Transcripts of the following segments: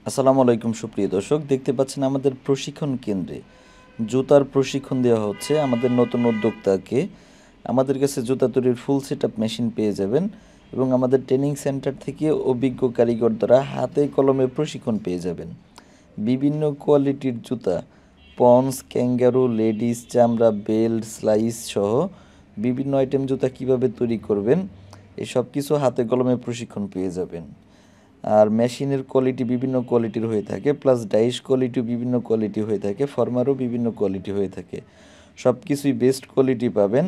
আসসালামু আলাইকুম সুপ্রিয় দর্শক, দেখতে পাচ্ছেন আমাদের প্রশিক্ষণ কেন্দ্রে জুতার প্রশিক্ষণ দেওয়া হচ্ছে আমাদের নতুন উদ্যোক্তাকে। আমাদের কাছে জুতা তৈরির ফুল সেটআপ মেশিন পেয়ে যাবেন এবং আমাদের ট্রেনিং সেন্টার থেকে অভিজ্ঞ কারিগর দ্বারা হাতে কলমে প্রশিক্ষণ পেয়ে যাবেন। বিভিন্ন কোয়ালিটির জুতা, পন্স, ক্যাঙ্গারু, লেডিস, চামড়া, বেল্ট, স্লাইস সহ বিভিন্ন আইটেম জুতা কিভাবে তৈরি করবেন এই সব কিছু হাতে কলমে প্রশিক্ষণ পেয়ে যাবেন। আর মেশিনের কোয়ালিটি বিভিন্ন কোয়ালিটির হয়ে থাকে, প্লাস ডাইস কোয়ালিটিও বিভিন্ন কোয়ালিটি হয়ে থাকে, ফর্মারও বিভিন্ন কোয়ালিটি হয়ে থাকে। সব কিছুই বেস্ট কোয়ালিটি পাবেন,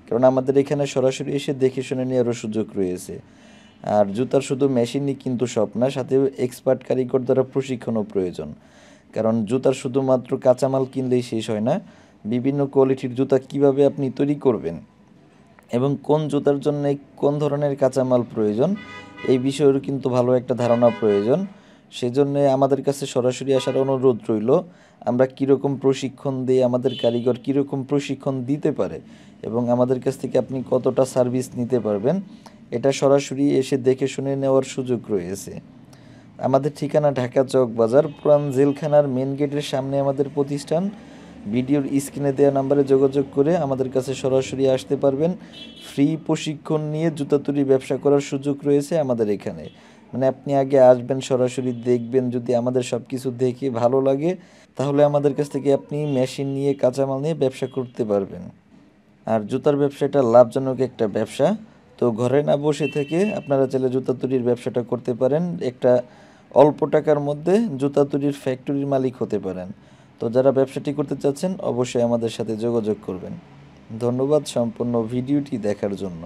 কারণ আমাদের এখানে সরাসরি এসে দেখে শুনে নেওয়ারও সুযোগ রয়েছে। আর জুতার শুধু মেশিনই কিন্তু সব না, সাথে এক্সপার্ট কারিগর দ্বারা প্রশিক্ষণও প্রয়োজন। কারণ জুতার শুধুমাত্র কাঁচামাল কিনলেই শেষ হয় না, বিভিন্ন কোয়ালিটির জুতা কিভাবে আপনি তৈরি করবেন এবং কোন জুতার জন্য কোন ধরনের কাঁচামাল প্রয়োজন এই বিষয়েরও কিন্তু ভালো একটা ধারণা প্রয়োজন। সেজন্যে আমাদের কাছে সরাসরি আসার অনুরোধ রইল। আমরা কীরকম প্রশিক্ষণ দিই, আমাদের কারিগর কীরকম প্রশিক্ষণ দিতে পারে এবং আমাদের কাছ থেকে আপনি কতটা সার্ভিস নিতে পারবেন, এটা সরাসরি এসে দেখে শুনে নেওয়ার সুযোগ রয়েছে। আমাদের ঠিকানা ঢাকা চক বাজার, পুরান জেলখানার মেন গেটের সামনে আমাদের প্রতিষ্ঠান। ভিডিওর স্ক্রিনে দেওয়া নাম্বারে যোগাযোগ করে আমাদের কাছে সরাসরি আসতে পারবেন। ফ্রি প্রশিক্ষণ নিয়ে জুতা তৈরি ব্যবসা করার সুযোগ রয়েছে আমাদের এখানে। মানে আপনি আগে আসবেন, সরাসরি দেখবেন, যদি আমাদের সব কিছু দেখে ভালো লাগে তাহলে আমাদের কাছ থেকে আপনি মেশিন নিয়ে কাঁচামাল নিয়ে ব্যবসা করতে পারবেন। আর জুতার ব্যবসাটা লাভজনক একটা ব্যবসা। তো ঘরে না বসে থেকে আপনারা চাইলে জুতা তৈরির ব্যবসাটা করতে পারেন। একটা অল্প টাকার মধ্যে জুতা তৈরির ফ্যাক্টরির মালিক হতে পারেন। তো যারা ব্যবসাটি করতে চাচ্ছেন অবশ্যই আমাদের সাথে যোগাযোগ করবেন। ধন্যবাদ সম্পূর্ণ ভিডিওটি দেখার জন্য।